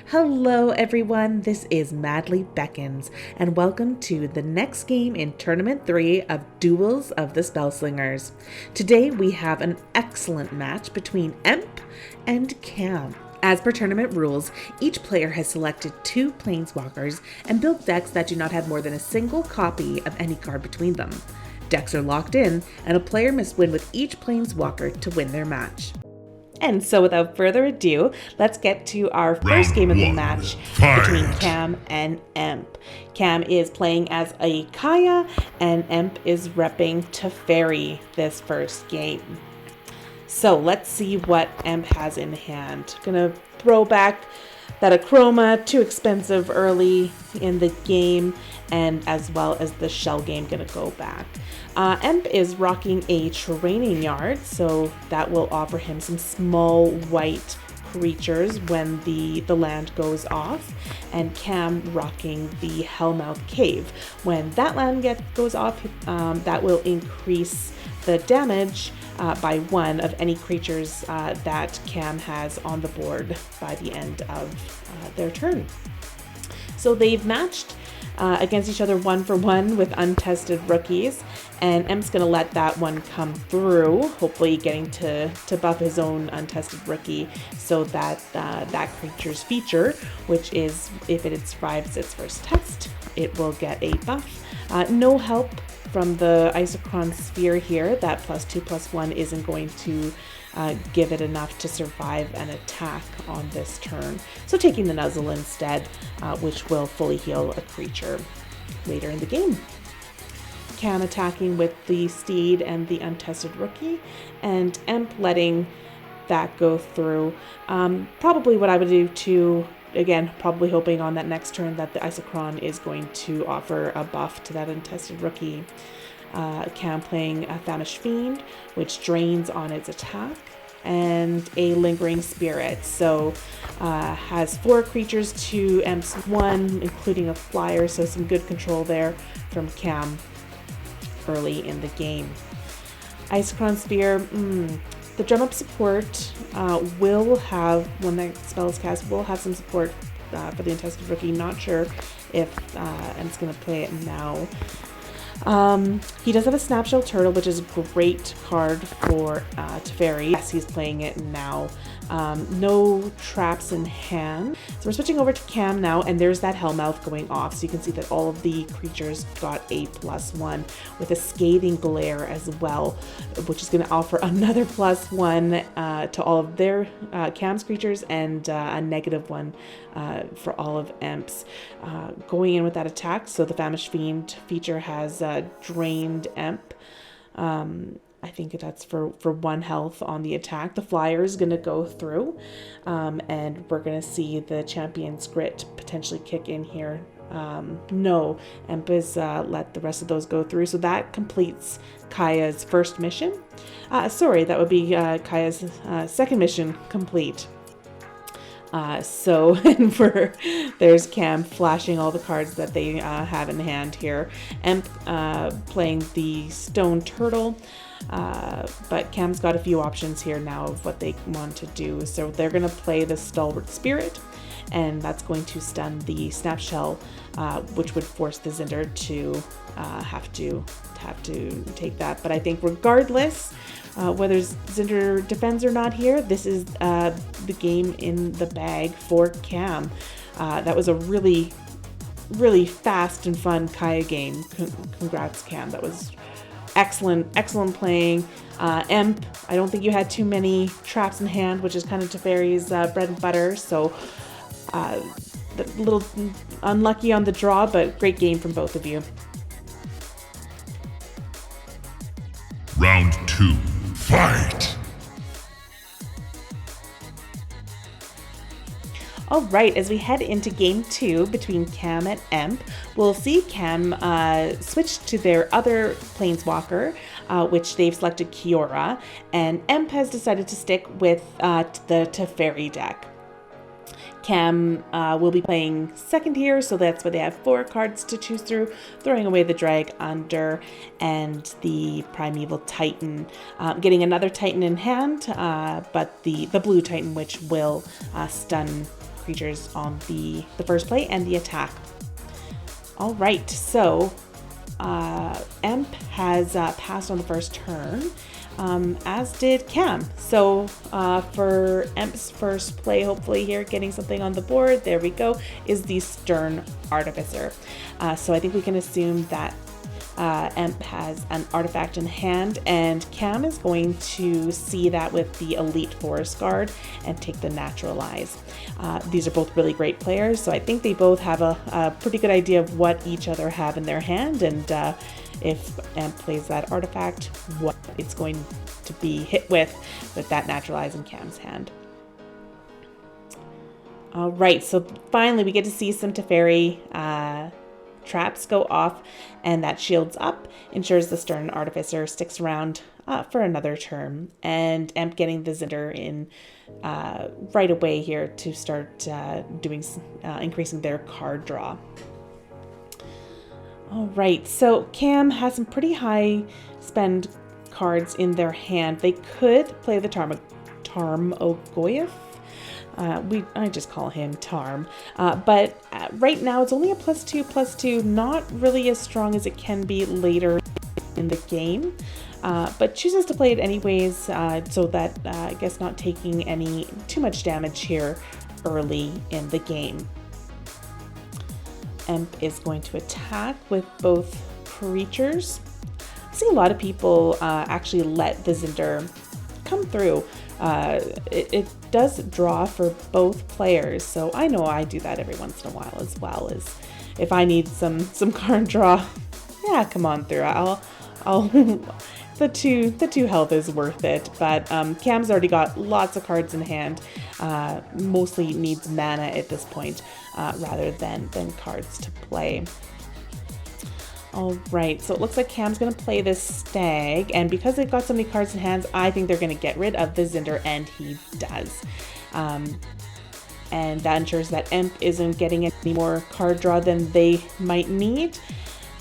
Hello everyone, this is MadlyBeckons, and welcome to the next game in Tournament 3 of Duels of the Spellslingers. Today we have an excellent match between EMP and Cammmm. As per tournament rules, each player has selected 2 Planeswalkers and built decks that do not have more than a single copy of any card between them. Decks are locked in, and a player must win with each Planeswalker to win their match. And so without further ado, let's get to our first game of the match between Cammmm and EMP. Cammmm is playing as a Kaya, and EMP is repping Teferi this first game. So let's see what EMP has in hand. Gonna throw back that Acroma, too expensive early in the game, and as well as the shell game gonna go back. EMP is rocking a training yard, so that will offer him some small white creatures when the land goes off, and Cammmm rocking the Hellmouth Cave. When that land goes off, that will increase the damage by 1 of any creatures that Cammmm has on the board by the end of their turn. So they've matched against each other 1 for 1 with untested rookies, and Emp's going to let that one come through, hopefully getting to buff his own untested rookie so that that creature's feature, which is if it survives its first test, it will get a buff. No help from the Isochron Sphere here. That +2/+1 isn't going to give it enough to survive an attack on this turn. So taking the Nuzzle instead, which will fully heal a creature later in the game. Cammmm attacking with the Steed and the untested rookie, and EMP letting that go through. Probably what I would do too, again, probably hoping on that next turn that the Isochron is going to offer a buff to that untested rookie. Cammmm playing a Famished Fiend, which drains on its attack, and a Lingering Spirit. So has 4 creatures to EMP's 1, including a flyer, so some good control there from Cammmm early in the game. Isochron Sphere, the drum up support will have, when that spell is cast, will have some support for the untested rookie. Not sure if Em's going to play it now. He does have a Snapshell Turtle, which is a great card for Teferi. Yes, he's playing it now. No traps in hand. So we're switching over to Cammmm now, and there's that Hellmouth going off. So you can see that all of the creatures got a +1 with a Scathing Glare as well, which is going to offer another +1 to all of their Camm's creatures, and a -1 for all of EMP's. Going in with that attack, so the Famished Fiend feature has drained EMP. I think that's for 1 health on the attack. The flyer is going to go through, and we're going to see the Champion's Grit potentially kick in here. No, EMP has let the rest of those go through, so that completes Kaya's first mission. Sorry, that would be Kaya's second mission complete. So there's Cammmm flashing all the cards that they have in hand here. EMP playing the Stone Turtle, but Camm's got a few options here now of what they want to do. So they're going to play the Stalwart Spirit, and that's going to stun the Snapshell, which would force the Zinder to have to take that. But I think regardless, whether Zinder defends or not here, this is the game in the bag for Cammmm. That was a really, really fast and fun Kaya game. Congrats, Cammmm. That was excellent playing. EMP, I don't think you had too many traps in hand, which is kind of Teferi's bread and butter. So a little unlucky on the draw, but great game from both of you. Round 2, fight! All right, as we head into game 2 between Cammmm and EMP, we'll see Cammmm switch to their other Planeswalker, which they've selected Kiora, and EMP has decided to stick with the Teferi deck. Cammmm will be playing second here, so that's why they have 4 cards to choose through, throwing away the Drag Under and the Primeval Titan. Getting another Titan in hand, but the blue Titan, which will stun creatures on the first play and the attack. All right, so Emp has passed on the first turn, as did Cammmm. So for Emp's first play, hopefully here, getting something on the board, there we go, is the Stern Artificer. So I think we can assume that Emp has an artifact in hand, and Cammmm is going to see that with the Elite Forest Guard and take the Naturalize. These are both really great players, so I think they both have a pretty good idea of what each other have in their hand, and if Emp plays that artifact, what it's going to be hit with that Naturalize in Camm's hand. All right, so finally we get to see some Teferi traps go off, and that shields up, ensures the Stern Artificer sticks around for another turn, and Emp getting the Zinder in right away here to start increasing their card draw. All right, so Cammmm has some pretty high spend cards in their hand. They could play the Tarmogoyf. I just call him Tarm, but right now it's only a +2/+2, not really as strong as it can be later in the game, but chooses to play it anyways, so that I guess not taking too much damage here early in the game. Emp is going to attack with both creatures. I see a lot of people actually let the Zinder come through. It does draw for both players, so I know I do that every once in a while, as well as if I need some card draw. Yeah, come on through. I'll the two health is worth it. But Camm's already got lots of cards in hand. Mostly needs mana at this point, rather than cards to play. All right, so it looks like Camm's going to play this Stag, and because they've got so many cards in hands, I think they're going to get rid of the Zinder, and he does. And that ensures that Emp isn't getting any more card draw than they might need,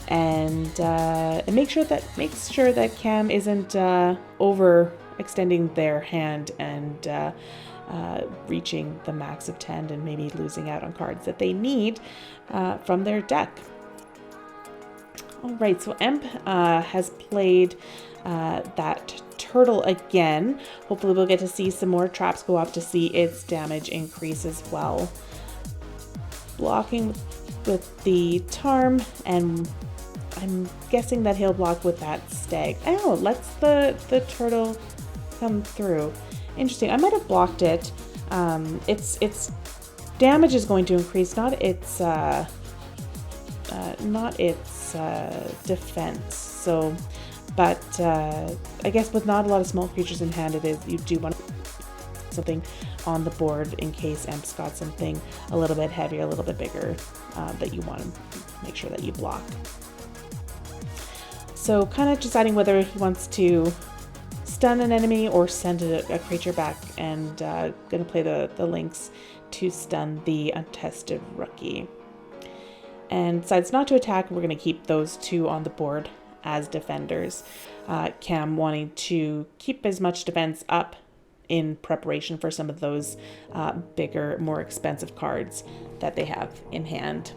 and it makes sure that Cammmm isn't overextending their hand and reaching the max of 10 and maybe losing out on cards that they need from their deck. All right, so Emp has played that turtle again. Hopefully we'll get to see some more traps go off to see its damage increase as well. Blocking with the Tarm, and I'm guessing that he'll block with that Stag. Oh, lets the turtle come through. Interesting. I might have blocked it. Its damage is going to increase, not its defense. So, but I guess with not a lot of small creatures in hand, you do want something on the board in case Emp's got something a little bit heavier, a little bit bigger, that you want to make sure that you block. So kind of deciding whether he wants to stun an enemy or send a creature back, and going to play the Lynx to stun the Untested Rookie. And decides not to attack. We're going to keep those two on the board as defenders. Cammmm wanting to keep as much defense up in preparation for some of those bigger, more expensive cards that they have in hand.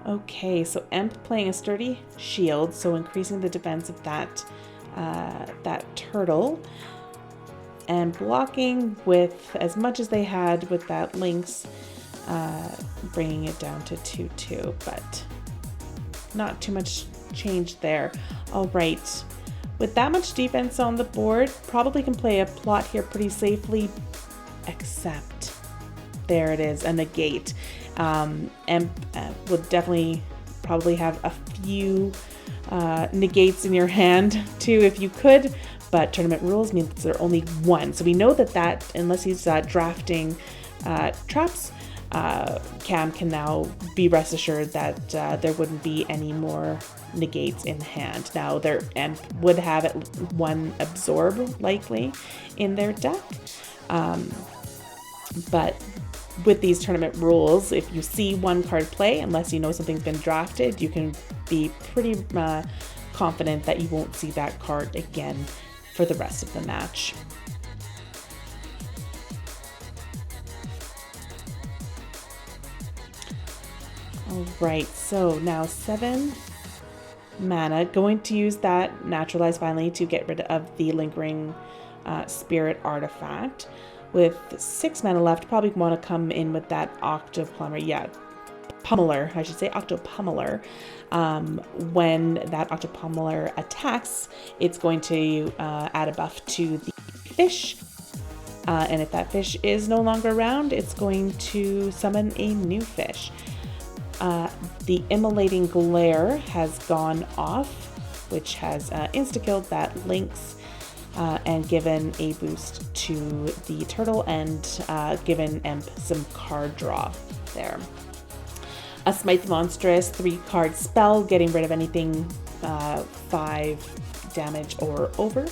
Okay, so Emp playing a Sturdy Shield, so increasing the defense of that turtle, and blocking with as much as they had with that Lynx, bringing it down to 2/2, but not too much change there. All right, with that much defense on the board, probably can play a plot here pretty safely, except there it is, a negate. Emp would definitely probably have a few negates in your hand too if you could, but tournament rules means there are only one. So we know that unless he's drafting traps, Cammmm can now be rest assured that there wouldn't be any more negates in hand. Now their Emp would have one absorb likely in their deck, but with these tournament rules, if you see one card play, unless you know something's been drafted, you can be pretty confident that you won't see that card again for the rest of the match. All right, so now 7 mana. Going to use that Naturalize finally to get rid of the Lingering Spirit artifact. With 6 mana left, probably want to come in with that Octopummeler. Yeah, Pummeler, I should say, Octopummeler. When that Octopummeler attacks, it's going to add a buff to the fish. And if that fish is no longer around, it's going to summon a new fish. The Immolating Glare has gone off, which has insta-killed that Lynx and given a boost to the turtle and given Emp some card draw there. A Smite the Monstrous 3-card spell, getting rid of anything 5 damage or over.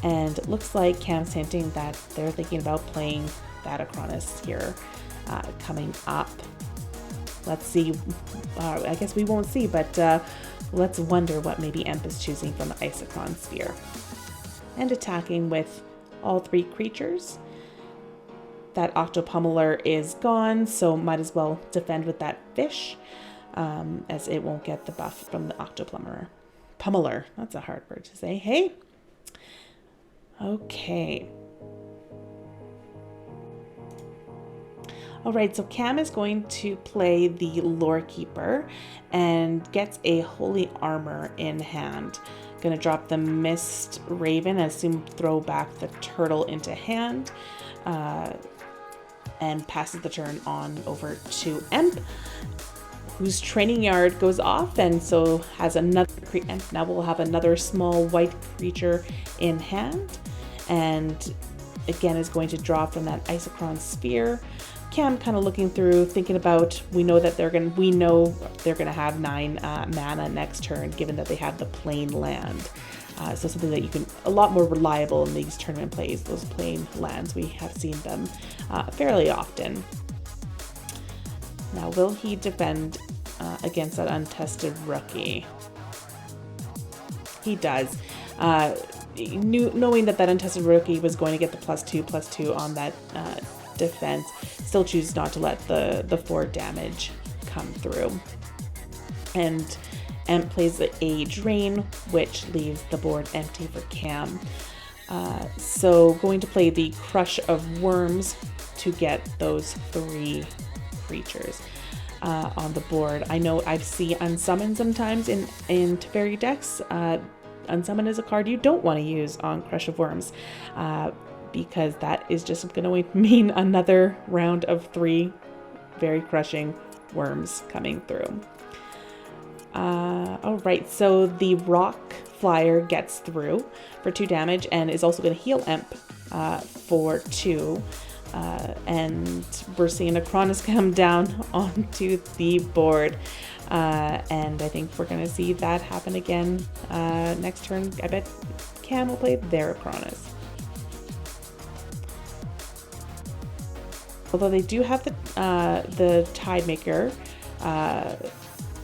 And it looks like Camm's hinting that they're thinking about playing that Acronis here coming up. Let's see. I guess we won't see, but let's wonder what maybe Emp is choosing from the Isochron Sphere. And attacking with all 3 creatures. That Octopummeler is gone, so might as well defend with that fish, as it won't get the buff from the Octopummeler. Pummeler, that's a hard word to say. Hey? Okay. All right, so Camm is going to play the Lore Keeper and gets a Holy Armor in hand. Gonna drop the Mist Raven, I assume throw back the turtle into hand, and passes the turn on over to Emp, whose Training Yard goes off, and so has another Emp now will have another small white creature in hand, and again is going to draw from that Isochron Sphere. Camm kind of looking through, thinking about, we know they're gonna have 9 mana next turn, given that they have the plain land. So something that you can, a lot more reliable in these tournament plays, those plain lands. We have seen them fairly often. Now, will he defend against that Untested Rookie? He does. Knowing that Untested Rookie was going to get the +2/+2 on that defense, still chooses not to let the 4 damage come through. And Emp plays a Drain, which leaves the board empty for Camm. So going to play the Crush of Worms to get those 3 creatures on the board. I know I've seen Unsummon sometimes in Teferi decks. Unsummon is a card you don't want to use on Crush of Worms, because that is just going to mean another round of 3 very crushing worms coming through. All right, so the Rock Flyer gets through for 2 damage and is also going to heal Emp for 2. And we're seeing Acronis come down onto the board. And I think we're going to see that happen again next turn. I bet Camm will play their Acronis. Although they do have the Tidemaker,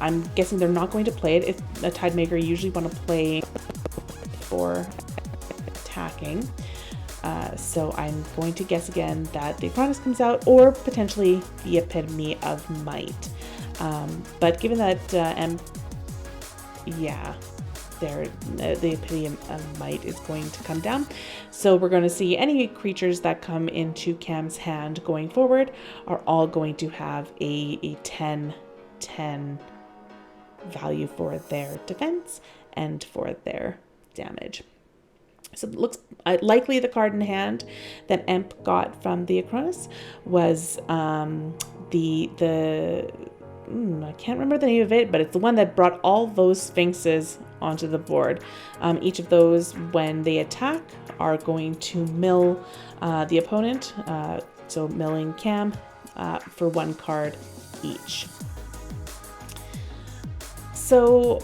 I'm guessing they're not going to play it. If a Tidemaker usually want to play for attacking. So I'm going to guess again that the Acronis comes out, or potentially the Epitome of Might. But given that the Epitome of Might is going to come down, so we're going to see any creatures that come into Camm's hand going forward are all going to have a 10/10 value for their defense and for their damage. So it looks likely the card in hand that Emp got from the Acronis was I can't remember the name of it, but it's the one that brought all those Sphinxes onto the board. Each of those, when they attack, are going to mill the opponent, so milling Camm for 1 card each. So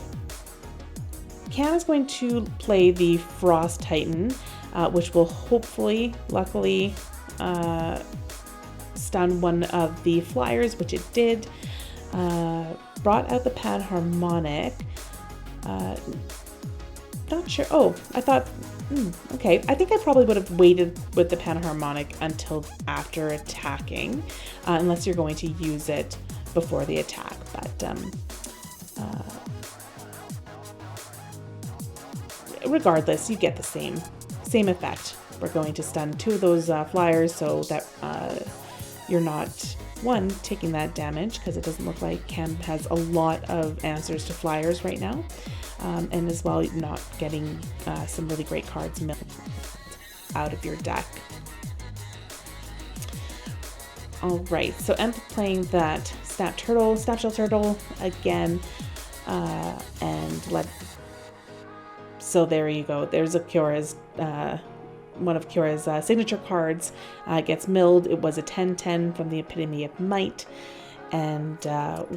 Camm is going to play the Frost Titan, which will hopefully, luckily, stun one of the flyers, which it did. Brought out the Panharmonic. Not sure. Oh, I thought, okay. I think I probably would have waited with the Panharmonic until after attacking, unless you're going to use it before the attack. But regardless, you get the same effect. We're going to stun 2 of those flyers so that you're not, one, taking that damage, because it doesn't look like Cammmm has a lot of answers to flyers right now, and as well not getting some really great cards milled out of your deck. Alright, so I'm playing that Snapshell Turtle again, and so there you go. There's a Kyora's, one of Kyora's signature cards gets milled. It was a 10/10 from the Epitome of Might, and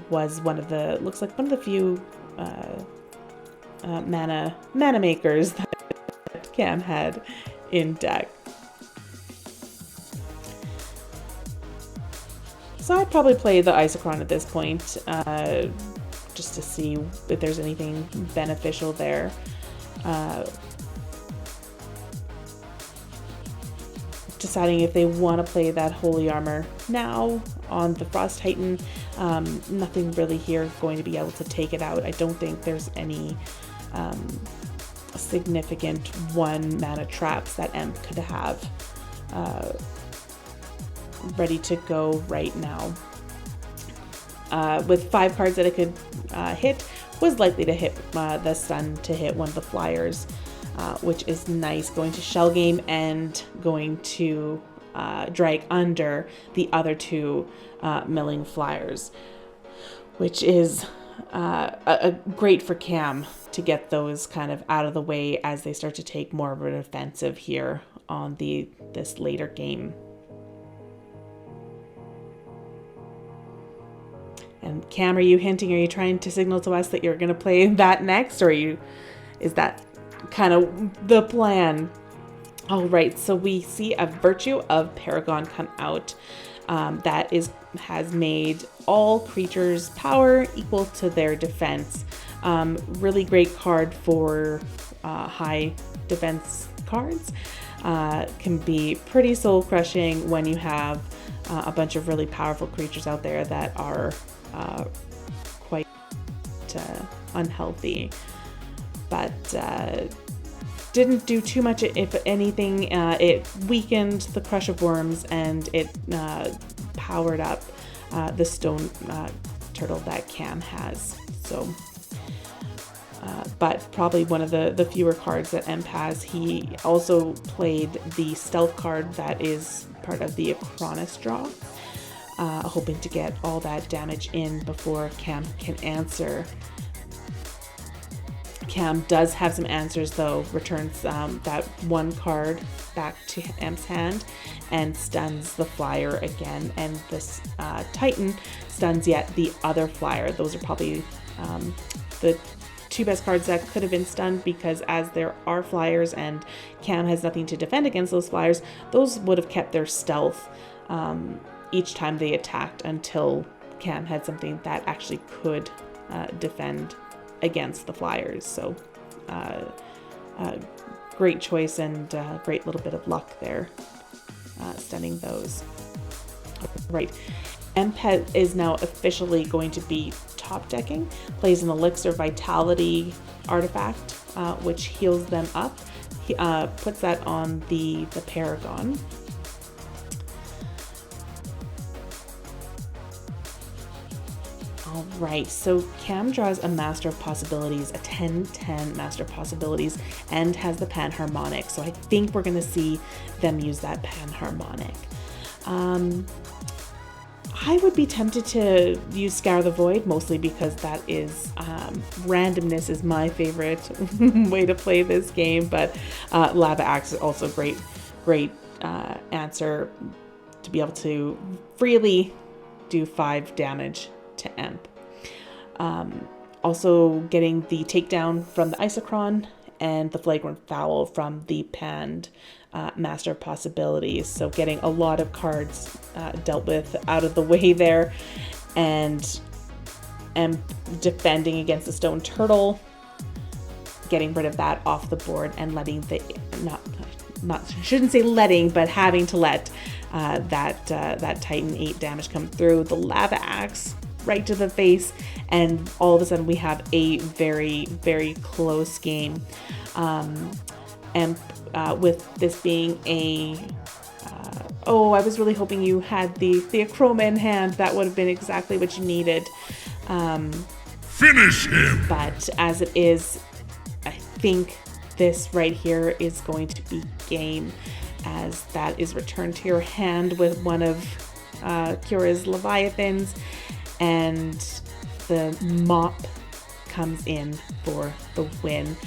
was looks like one of the few mana makers that Cammmm had in deck. So I'd probably play the Isochron at this point, just to see if there's anything beneficial there. Deciding if they want to play that Holy Armor now on the Frost Titan. Nothing really here going to be able to take it out. I don't think there's any significant 1 mana traps that EMP could have ready to go right now. With 5 cards that it could hit, was likely to hit the stun to hit one of the flyers, which is nice. Going to Shell Game and going to drag under the other 2 milling flyers, which is great for Cammmm to get those kind of out of the way as they start to take more of an offensive here on this later game. And Cammmm, are you hinting, are you trying to signal to us that you're going to play that next, or is that kind of the plan? All right, so we see a Virtue of Paragon come out that has made all creatures' power equal to their defense. Really great card for high defense cards. Can be pretty soul crushing when you have a bunch of really powerful creatures out there that are quite unhealthy, but didn't do too much. If anything, it weakened the Crush of Worms, and it powered up the Stone Turtle that Cammmm has. So, but probably one of the fewer cards that EMP has. He also played the Stealth card that is part of the Acronis draw, hoping to get all that damage in before Cammmm can answer. Cammmm does have some answers though, returns that 1 card back to EMP's hand and stuns the flyer again, and this Titan stuns yet the other flyer. Those are probably the 2 best cards that could have been stunned, because as there are flyers and Cammmm has nothing to defend against those flyers, those would have kept their stealth each time they attacked until Cammmm had something that actually could defend against the flyers. So great choice, and great little bit of luck there stunning those. Right, EMP is now officially going to be top decking, plays an Elixir Vitality artifact, which heals them up. He puts that on the Paragon. All right, so Cammmm draws a Master of Possibilities, a 10/10 Master of Possibilities, and has the Panharmonic. So I think we're going to see them use that Panharmonic. I would be tempted to use Scour the Void, mostly because that is, randomness is my favorite way to play this game, but Lava Axe is also great answer to be able to freely do 5 damage to EMP. Also getting the takedown from the Isochron and the Flagrant Foul from the panned Master of Possibilities. So getting a lot of cards dealt with out of the way there, and EMP defending against the Stone Turtle, getting rid of that off the board, and letting the shouldn't say letting, but having to let that Titan 8 damage come through. The Lava Axe right to the face, and all of a sudden we have a very, very close game. And with this being a I was really hoping you had the Acroma in hand. That would have been exactly what you needed. Finish him! But as it is, I think this right here is going to be game, as that is returned to your hand with one of Kira's Leviathans, and the mop comes in for the win.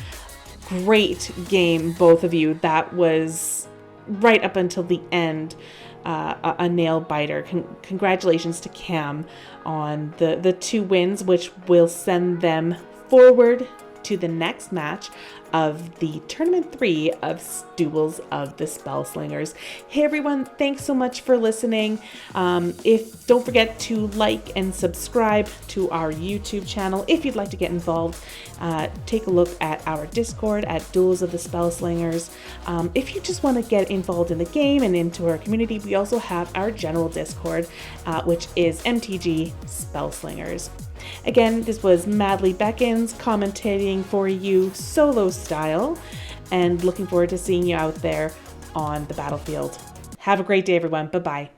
Great game, both of you. That was right up until the end, a nail biter. Congratulations to Cammmm on the 2 wins, which will send them forward to the next match of the Tournament 3 of Duels of the Spellslingers. Hey everyone, thanks so much for listening. Don't forget to like and subscribe to our YouTube channel. If you'd like to get involved, take a look at our Discord at Duels of the Spellslingers. If you just want to get involved in the game and into our community, we also have our general Discord, which is MTG Spellslingers. Again, this was MadlyBeckons commentating for you solo style, and looking forward to seeing you out there on the battlefield. Have a great day, everyone. Bye-bye.